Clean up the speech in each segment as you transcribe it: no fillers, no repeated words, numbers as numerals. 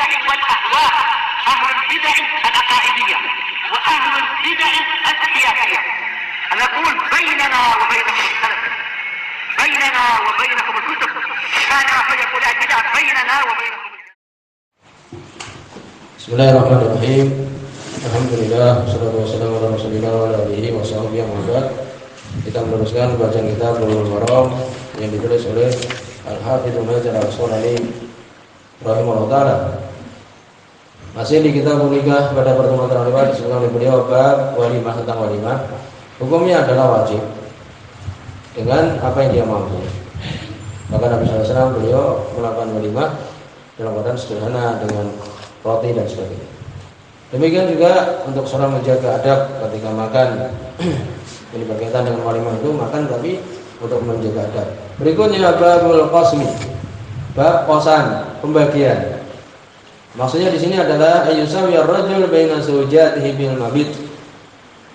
البدع والأهواء، أهل البدع العقائدية وأهل البدع السياسية. نقول بيننا وبينكم السلف، بيننا وبينكم الكتب، كان فيقول البدع بيننا وبينكم. Bismillahirrahmanirrahim. Alhamdulillah, wassalatu wassalamu ala Rasulillah wa ala alihi wa sahbihi wa man. Kita meneruskan bacaan kitab Bulughul Maram yang ditulis oleh Al-Hafidz Ibnu Hajar Al-Asqalani rahimahullah taala. Masih di kitab nikah, pada pertemuan terakhir disebutkan oleh beliau bab walimah, tentang walimah. Hukumnya adalah wajib dengan apa yang dia mampu. Maka Nabi SAW beliau melakukan walimah dalam keadaan sederhana dengan roti dan sebagainya. Demikian juga untuk seorang menjaga adab ketika makan. Ini berkaitan dengan walimah itu makan tapi untuk menjaga adab. Berikutnya babul qasmi, bab qosan, pembagian. Maksudnya di sini adalah ayyusawi ar-rajul baina zawjatihi bil mabit.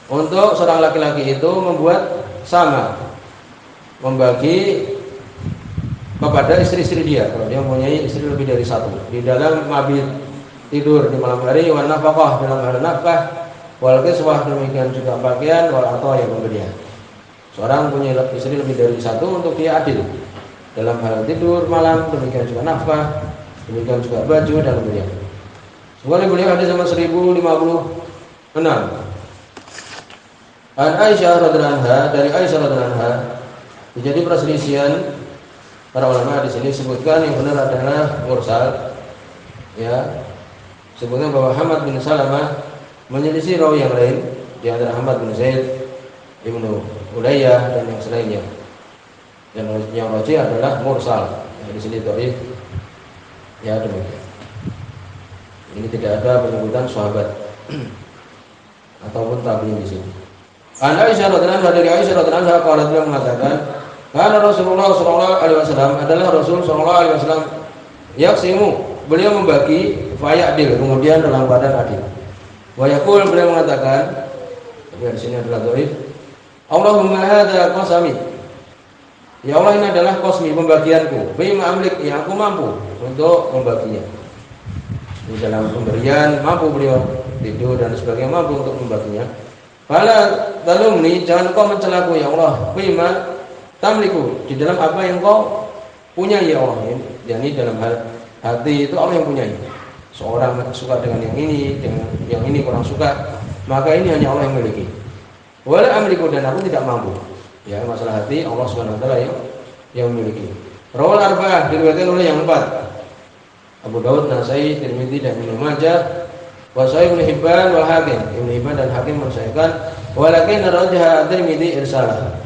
Untuk seorang laki-laki itu membuat sama, membagi kepada istri-istri dia. Kalau dia mempunyai istri lebih dari satu, di dalam mabit, tidur di malam hari, wal nafaqah, dalam hal nafkah, wal kiswah, demikian juga pakaian, wal ataya, pemberian. Seorang punya istri lebih dari satu, untuk dia adil dalam hal tidur malam, demikian juga nafkah, demikian juga baju dan pemberian. Sebenarnya beliau hadis nomor 1056. An Aisyah radhiyallahu anha, dari Aisyah radhiyallahu anha, terjadi perselisihan para ulama di sini. Sebutkan yang benar adalah mursal, ya. Sebutkan bahwa Hamad bin Salamah menyelisih rawi yang lain, di antara Hamad bin Zaid, Ibnu Ulayyah dan yang selainnya. Dan yang rajih adalah mursal. Di sini dhaif. Ya, demikian. Ini tidak ada penyebutan sahabat ataupun tabi'in di sini. An Aisyah radhiyallahu anha, dari Aisyah radhiyallahu anha qalat, beliau mengatakan, karena Rasulullah sallallahu alaihi wasallam, adalah Rasul sallallahu alaihi wasallam yaksimu, beliau membagi fayadil, kemudian dalam keadaan adil. Wa yaqul, beliau mengatakan, tapi di sini adalah dhaif, Allahumma hadza qasami, ya Allah, ini adalah qasmi, pembagianku, bima amlik, yang aku mampu untuk membaginya. Di dalam pemberian mampu beliau, tidur dan sebagainya mampu untuk membaginya. Fala talumni, jangan kau mencelaku ya Allah, bima tamliku, di dalam apa yang kau punya ya Allah. Yani dalam hal hati itu Allah yang punya. Seorang suka dengan yang ini, dengan yang ini kurang suka, maka ini hanya Allah yang memiliki. Wala amliku, dan aku tidak mampu. Ya, masalah hati Allah Subhanahu wa taala yang memiliki. Rawal arba'ah, diriwayatkan oleh yang 4. Abu Daud, Nasai, Tirmidzi dan Ibnu Majah. Wa Sahih Ibnu Hibban wal Hakim. Ibnu Hibban dan Hakim mensahihkan, walakin rajah Tirmidzi irsalah.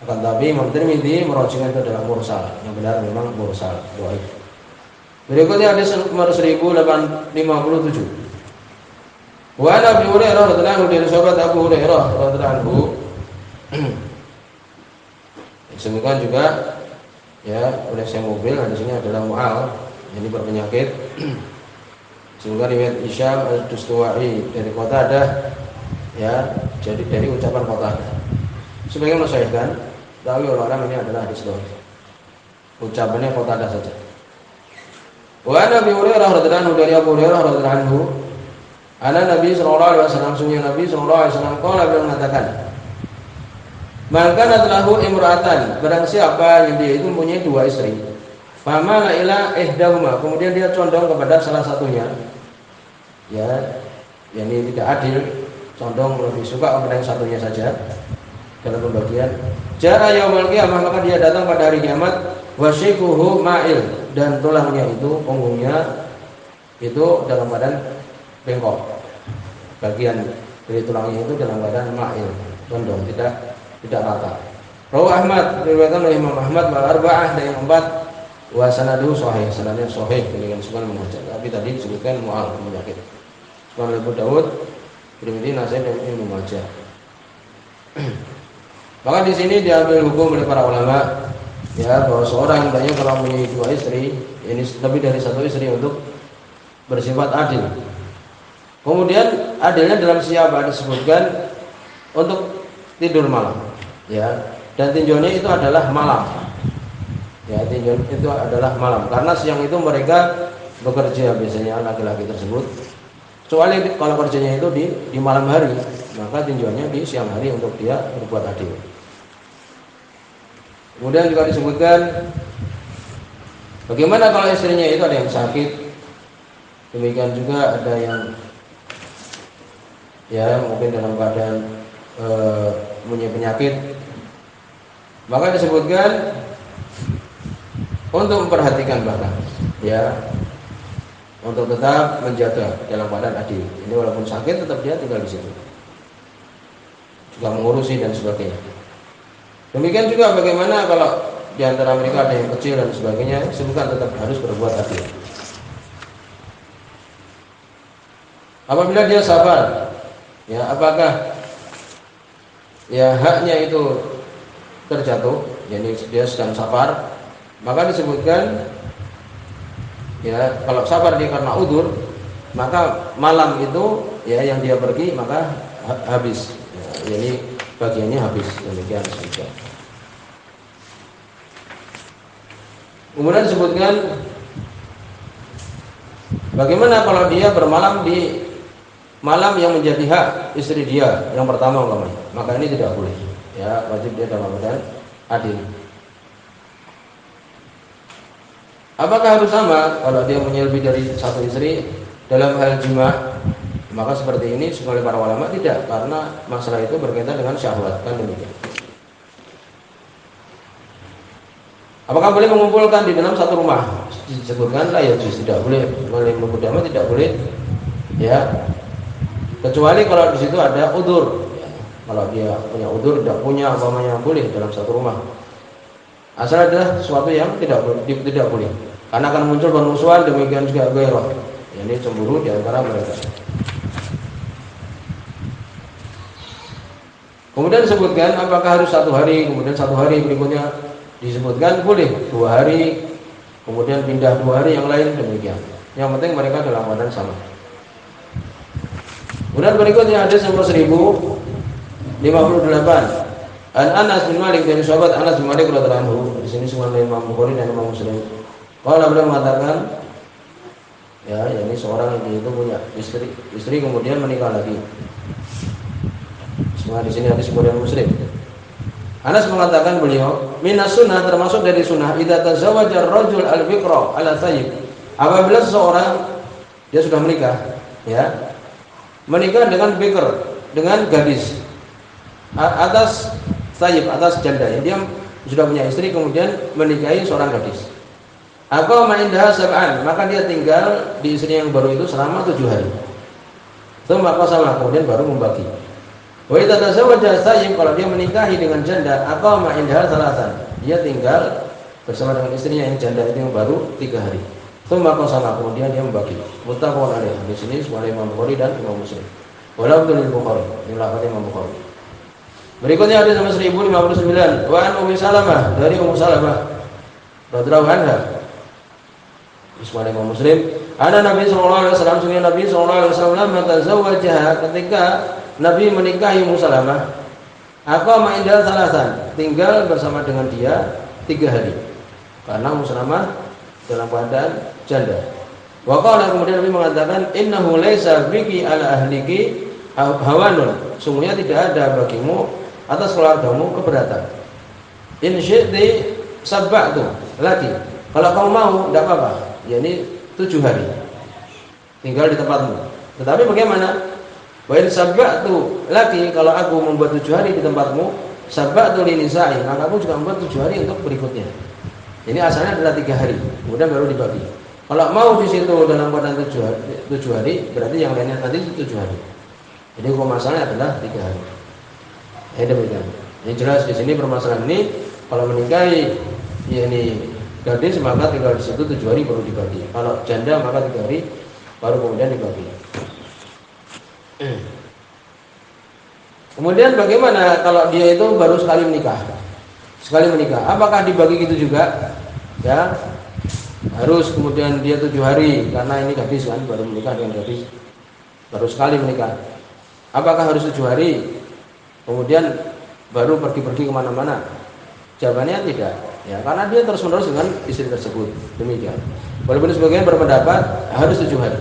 Akan tapi Imam Tirmidzi merujukkan itu adalah mursal. Yang benar memang mursal, dhaif. Berikutnya hadis nomor 1057. Wa Nabi Hurairah radhiyallahu anhu, dari sahabat Abu Hurairah radhiyallahu anhu. Demikian juga ya oleh Syekh Mubil, di sini adalah mu'al, jadi berpenyakit. Sehingga riwayat Isyam al-Dustuwai dari Qatadah, ya, jadi dari ucapan Qatadah. Sebagian mensahihkan, tapi orang ini adalah hadis dhaif. Ucapannya Qatadah saja. Wa Nabi Hurairah radhiyallahu anhu, dari Abu Hurairah radhiyallahu anhu, ana Nabi sallallahu alaihi wasallam, sungguh Nabi sallallahu alaihi wasallam qala, beliau mengatakan, man kana lahu imra'atan, barang siapa yang dia itu mempunyai dua istri, famala ila ihdahuma, kemudian dia condong kepada salah satunya, ya, yakni tidak adil, condong lebih suka kepada yang satunya saja dalam pembagian. Jaa yaumul qiyamah, maka dia datang pada hari kiamat, wasyikuhu ma'il, dan tulangnya itu, punggungnya itu dalam keadaan bengkok, bagian dari tulangnya itu dalam keadaan ma'il, condong, tidak rata. Rawi Ahmad, diriwayatkan oleh Imam Ahmad wal arba'ah, dan yang 4, wa sanadu sahih, sanadnya sahih dengan sukan membaca. Tapi tadi disebutkan mu'al, penyakit. Sunan Abu Daud, Tirmidzi, Nasai dan Ibnu Majah. Maka di sini diambil hukum oleh para ulama, ya, bahwa seorang hendaknya kalau mempunyai dua istri, ini lebih dari satu istri, untuk bersifat adil. Kemudian adilnya dalam siapa disebutkan untuk tidur malam, ya, dan tinjaunya itu adalah malam, ya, tinjau itu adalah malam, karena siang itu mereka bekerja biasanya laki-laki tersebut, kecuali kalau kerjanya itu di malam hari, maka tinjauannya di siang hari untuk dia berbuat adil. Kemudian juga disebutkan bagaimana kalau istrinya itu ada yang sakit, demikian juga ada yang ya mungkin dalam keadaan punya penyakit, maka disebutkan untuk memperhatikan bahkan ya untuk tetap menjaga dalam keadaan adil. Ini walaupun sakit tetap dia tinggal di situ, juga mengurusi dan sebagainya. Demikian juga bagaimana kalau di antara mereka ada yang kecil dan sebagainya, disebutkan tetap harus berbuat adil. Apabila dia sabar, ya apakah ya haknya itu terjatuh, jadi dia sedang sabar, maka disebutkan ya kalau sabar dia karena udzur, maka malam itu ya yang dia pergi maka habis, ya, jadi bagiannya habis, demikian saja. Kemudian disebutkan bagaimana kalau dia bermalam di malam yang menjadi hak istri dia yang pertama umpamanya, maka ini tidak boleh, ya wajib dia dalam keadaan adil. Apakah harus sama kalau dia punya lebih dari satu istri dalam hal jima? Maka seperti ini oleh para ulama tidak, karena masalah itu berkaitan dengan syahwat, kan demikian. Apakah boleh mengumpulkan di dalam satu rumah? Disebutkan lah ya tidak boleh, mengumpulkan tidak boleh, ya kecuali kalau di situ ada udzur. Ya, kalau dia punya udzur, tidak punya umpamanya boleh dalam satu rumah. Asal ada sesuatu yang tidak boleh, karena akan muncul permusuhan, demikian juga gairah. Ini cemburu di antara mereka. Kemudian disebutkan apakah harus 1 hari, kemudian 1 hari berikutnya disebutkan boleh 2 hari, kemudian pindah 2 hari yang lain, demikian. Yang penting mereka dalam keadaan sama. Kemudian berikutnya hadis nomor 1058. An Anas bin Malik, dari sahabat Anas bin Malik radhiyallahu anhu. Di sini semua Imam Bukhari dan Imam Muslim. Kalau beliau mengatakan, ya ini seorang yang itu punya istri kemudian menikah lagi. Semua di sini hadis Bukhari dan Muslim. Anas mengatakan beliau, minas sunnah, termasuk dari sunnah, idza tazawwaja ar-rajul al-bikra ala thayyib. Apabila seseorang dia sudah menikah, ya, menikah dengan bikr, dengan gadis, atas thayyib, atas janda, ya, dia sudah punya istri kemudian menikahi seorang gadis. Aqama indaha sab'an, maka dia tinggal di istri yang baru itu selama 7 hari. Tsumma qasama, kemudian baru membagi. Wa idza tazawwaja thayyib, kalau dia menikahi dengan janda, aqama indaha thalathan, dia tinggal bersama dengan istrinya yang janda itu yang baru 3 hari. Tsumma qasama, kemudian dia membagi. Muttafaqun alaih. Di sini semua Imam Bukhari dan Imam Muslim. Walau dari Bukhari, ini lafaz Imam Bukhari. Berikutnya hadis nomor 1059. Wa an Ummi Salamah, dari Ummu Salamah radhiyallahu anha. Semua Imam Muslim. Ana Nabi sallallahu alaihi wasallam, sunnya Nabi sallallahu alaihi wasallam tazawwajaha, ketika Nabi menikahi Ummu Salamah, aqama indaha thalathan, tinggal bersama dengan dia 3 hari. Karena Ummu Salamah dalam keadaan janda. Wa qala, kemudian Nabi mengatakan, innahu laisa biki ala ahliki hawanun, sungguhnya tidak ada bagimu atas keluargamu keberatan. In syi'ti sabba'tu laki, kalau kamu mau tidak apa-apa, yakni 7 hari tinggal di tempatmu. Tetapi bagaimana? Wa in sabba'tu laki, kalau aku membuat 7 hari di tempatmu, sabba'tu li nisa'i, maka aku juga membuat 7 hari untuk berikutnya. Ini asalnya adalah 3 hari, kemudian baru dibagi. Kalau mau di situ dalam keadaan 7 hari, berarti yang lainnya nanti 7 hari. Jadi hukum asalnya adalah 3 hari. Demikian. Ini jelas di sini permasalahan ini, kalau menikahi ini gadis maka tinggal di situ 7 hari baru dibagi. Kalau janda maka 3 hari baru kemudian dibagi. Kemudian bagaimana kalau dia itu baru sekali menikah? Sekali menikah, apakah dibagi gitu juga? Ya, harus kemudian dia 7 hari, karena ini gadis kan, baru menikah dengan gadis, baru sekali menikah. Apakah harus 7 hari? Kemudian baru pergi-pergi kemana-mana? Jawabannya tidak, ya, karena dia terus-menerus dengan istri tersebut. Demikian. Walaupun sebagian berpendapat harus 7 hari.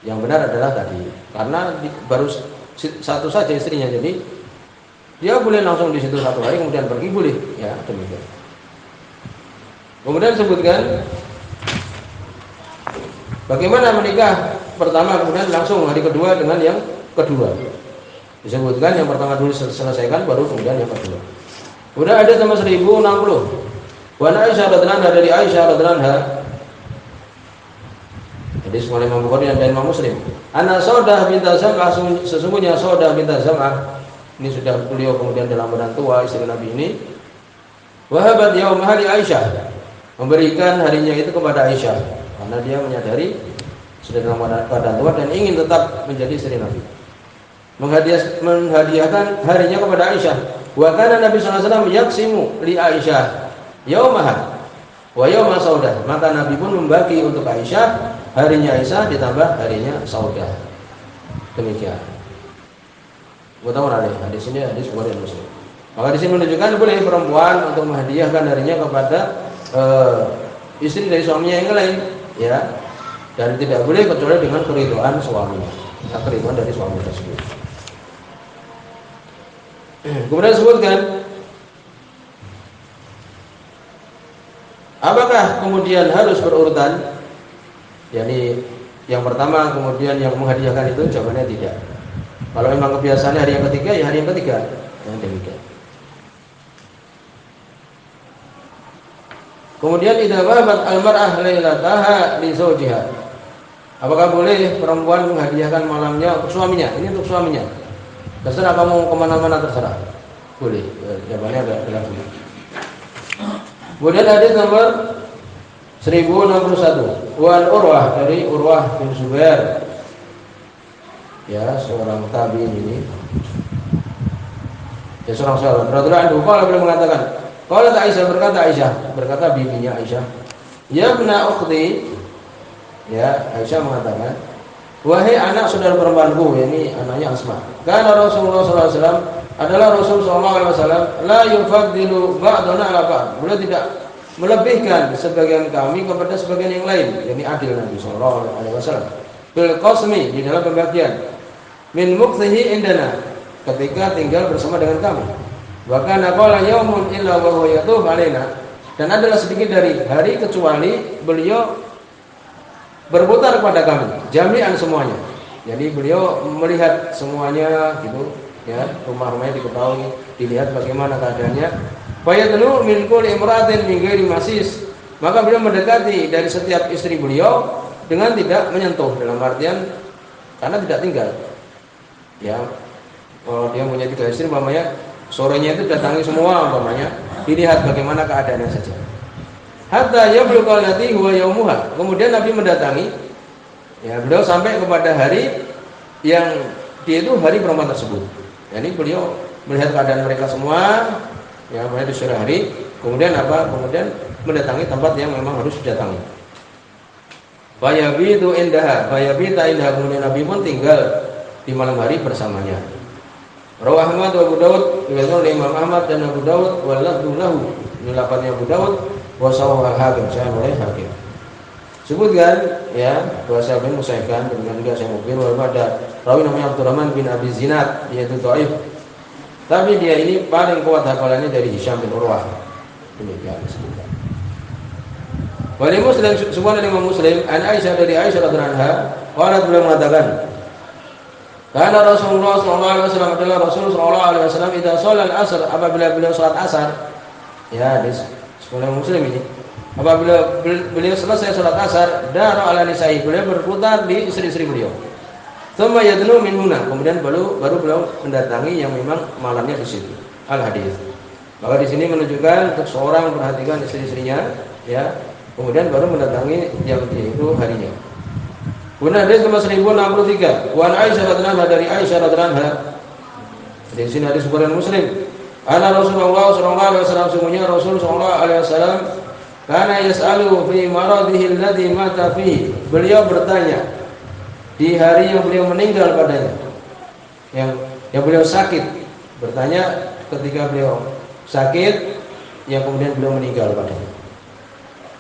Yang benar adalah tadi, karena baru satu saja istrinya, jadi dia boleh langsung di situ 1 hari kemudian pergi, boleh, ya demikian. Kemudian disebutkan bagaimana menikah pertama kemudian langsung hari kedua dengan yang kedua. Disebutkan yang pertama dulu selesaikan, baru kemudian yang kedua. Kemudian ada tambah 1060. Wa Aisyah radhiyallahu anha, dari Aisyah radhiyallahu anha, hadis oleh Imam Bukhari dan Imam Muslim. Ana Saudah binti Zam'ah, sesungguhnya Saudah binti Zam'ah, ini sudah beliau kemudian dalam badan tua istri Nabi ini. Wahabat yaumah li Aisyah, memberikan harinya itu kepada Aisyah karena dia menyadari sudah dalam badan tua dan ingin tetap menjadi istri Nabi. Menghadiahkan harinya kepada Aisyah. Wa kana Nabi sallallahu alaihi wasallam yaqsimu li Aisyah yaumaha wa yauma Saudah. Maka Nabi pun membagi untuk Aisyah harinya Aisyah ditambah harinya Saudah. Demikian. Mudah-mudahan hadis ini hadis Bukhari dan Muslim. Maka di sini menunjukkan boleh perempuan untuk menghadiahkan harinya kepada istri dari suaminya yang lain, ya. Dan tidak boleh kecuali dengan keridhaan suaminya, keridhaan dari suami tersebut. Kemudian disebutkan, apakah kemudian harus berurutan? Yani yang pertama kemudian yang menghadiahkan itu, jawabannya tidak. Kalau memang kebiasaannya hari yang ketiga, ya hari yang ketiga. Yang demikian. Kemudian idza wahabat al-mar'ah lailataha li zawjiha. Apakah boleh perempuan menghadiahkan malamnya untuk suaminya? Ini untuk suaminya. Terserah kamu kemana-mana, terserah. Boleh. Jawabannya agak berlaku. Kemudian hadis nomor 1061. Wan Urwah, dari Urwah bin Zubair. Ya, seorang tabi'in ini. Ya, seorang sahabat. Radhiyallahu anhu qala, beliau mengatakan, qala Aisyah, berkata bibinya Aisyah, ya ibna ukhti, ya Aisyah mengatakan, wahai anak saudara perempuanku, yakni anaknya Asma. Karena Rasulullah SAW adalah Rasul SAW la yufaddilu ba'dana ala ba'd. Beliau tidak melebihkan sebagian kami kepada sebagian yang lain, yakni adil Nabi SAW. Bil qasmi, di dalam pembagian. Min muqtihi indana, ketika tinggal bersama dengan kami. Wa kana qala yaumun illa wa huwa yatuf alaina. Dan adalah sedikit dari hari kecuali beliau berputar kepada kami, jami'an semuanya. Jadi beliau melihat semuanya gitu, ya, rumah-rumahnya diketahui, dilihat bagaimana keadaannya. Fa yadnu min kulli imratin min ghairi masis. Maka beliau mendekati dari setiap istri beliau dengan tidak menyentuh, dalam artian karena tidak tinggal. Ya, kalau dia punya 3 istri, umpamanya sorenya itu datangi semua, umpamanya dilihat bagaimana keadaannya saja. Hatta yablugha allati huwa yaumuha. Kemudian Nabi mendatangi, ya, beliau sampai kepada hari yang dia itu hari perempuan tersebut. Jadi beliau melihat keadaan mereka semua, ya, pada di sore hari. Kemudian apa? Kemudian mendatangi tempat yang memang harus didatangi. Bayabitu indaha, bayabita indaha. Kemudian Nabi pun tinggal di malam hari bersamanya. Rawah Ahmad wa Abu Dawud, diriwayatkan oleh Imam Ahmad dan Abu Dawud, wa lafdhu lahu, ini lafadznya Abu Dawud, wa sawahu al-Hakim, saya oleh Hakim. Sebutkan, ya, bahwa saya bin musahkan, demikian juga saya mungkin, walaupun ada rawi namanya Abdurrahman bin Abi Zinad, yaitu dhaif. Tapi dia ini paling kuat hafalannya dari Hisham bin Urwah. Demikian disebutkan. Wali Muslim, sebuah dari Imam Muslim, an Aisyah, dari Aisyah radhiyallahu anha, qalat, beliau mengatakan, karena Rasulullah SAW adalah Rasul SAW idza sholal asr, apabila beliau salat asar, ya, di sekolah Muslim ini, apabila beliau selesai salat asar, dara ala nisa'i, beliau berputar di istri-istri beliau. Tsumma yadnu min huna, kemudian baru beliau mendatangi yang memang malamnya di situ. Al hadis. Maka di sini menunjukkan untuk seorang memperhatikan istri-istrinya, ya, kemudian baru mendatangi yang itu harinya. Kemudian hadis nomor 1063. Wa Aisyah radhiyallahu anha, dari Aisyah radhiyallahu anha. Di sini hadis Bukhari Muslim. Ana Rasulullah sallallahu alaihi wasallam, sungguhnya Rasul sallallahu alaihi wasallam kana yas'alu fi maradhihi alladhi mata fihi. Beliau bertanya di hari yang beliau meninggal padanya. Yang beliau sakit. Bertanya ketika beliau sakit yang kemudian beliau meninggal padanya.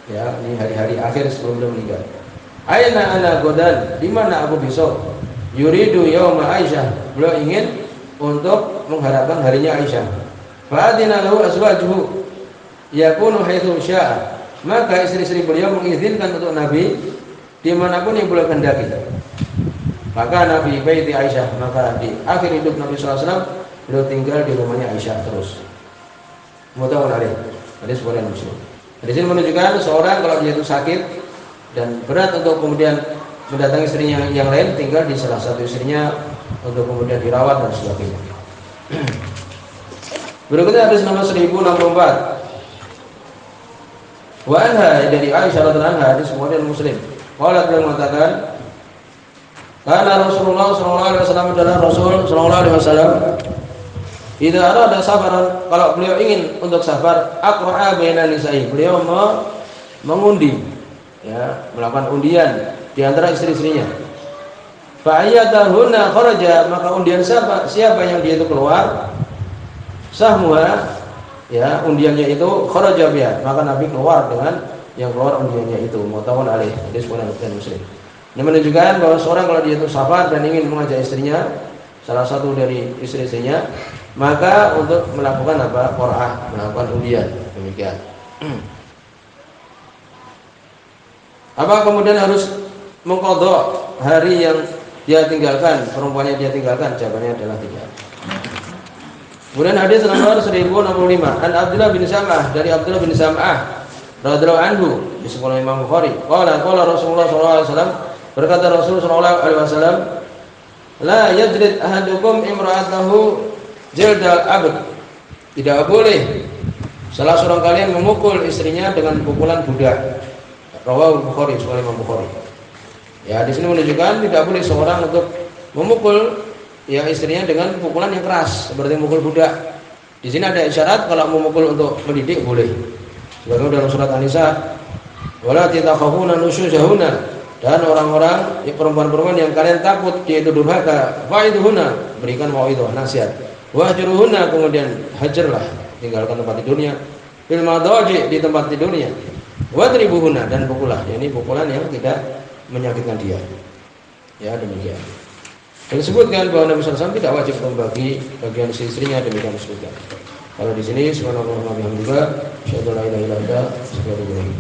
Ya, ini hari-hari akhir sebelum beliau meninggal. Aina ana godan, di mana aku besok? Yuridu yauma Aisyah. Beliau ingin untuk mengharapkan harinya Aisyah. Fa'adina lahu azwajuhu yakunu haitsu syaa. Maka istri-istri beliau mengizinkan untuk Nabi dimanapun yang beliau kehendaki. Maka Nabi baiti Aisyah, maka di akhir hidup Nabi SAW beliau tinggal di rumahnya Aisyah terus. Muttafaqun alaih. Hadis Bukhari dan Muslim. Di sini menunjukkan seorang kalau dia itu sakit dan berat untuk kemudian mendatangi istrinya yang lain, tinggal di salah satu istrinya untuk kemudian dirawat dan sebagainya. Berikutnya hadis nomor 1064. Wa anha, dari Aisyah radhiyallahu anha, hadis Bukhari dan Muslim. Qalat, beliau mengatakan, karena Rasulullah sallallahu alaihi wasallam adalah Rasul sallallahu alaihi wasallam. Idza arada safaran, kalau beliau ingin untuk safar, aqra'a baina nisa'i, beliau mengundi, ya, melakukan undian di antara istri-istrinya. Fa ayyatahunna kharaja, maka undian siapa yang dia itu keluar, sahmuha, ya, undiannya itu kharaja biha, maka Nabi keluar dengan yang keluar undiannya itu. Muttafaqun alaih. Hadis Bukhari dan Muslim. Ini menunjukkan bahwa seorang kalau dia itu safar dan ingin mengajak istrinya, salah satu dari istri-istrinya, maka untuk melakukan apa? Qur'ah, melakukan undian. Demikian. Apa kemudian harus mengqadha hari yang dia tinggalkan, perempuannya dia tinggalkan? Jawabannya adalah tidak. Kemudian hadis nomor 1065, an Abdullah bin Sam'ah, dari Abdullah bin Sam'ah radhiyallahu anhu, disebut Imam Bukhari. Qala Rasulullah sallallahu alaihi wasallam, berkata Rasul sallallahu alaihi wasallam, la yajrid ahadukum imra'atahu jildal abd. Tidak boleh salah seorang kalian memukul istrinya dengan pukulan budak. Rawahu Bukhari, Sahih Imam Bukhari. Ya, di sini menunjukkan tidak boleh seorang untuk memukul ya istrinya dengan pukulan yang keras seperti memukul budak. Di sini ada isyarat kalau memukul untuk mendidik boleh. Sebagaimana dalam surat An-Nisa, wala takhafuna nusyuzahunna, dan orang-orang perempuan-perempuan yang kalian takut yaitu durhaka, fa'iduhunna, berikan mau'idhah, nasihat. Wahjuruhunna, kemudian hajarlah, tinggalkan tempat tidurnya. Fil madaji, di tempat tidurnya. Wadribuhunna, dan pukullah, yakni pukulan yang tidak menyakitkan dia. Ya, demikian. Dan disebutkan bahwa Nabi SAW tidak wajib membagi bagian istrinya, demikian disebutkan. Kalau di sini subhanallah wa bihamdihi, asyhadu an la ilaha illa anta, astaghfiruka wa atubu ilaik.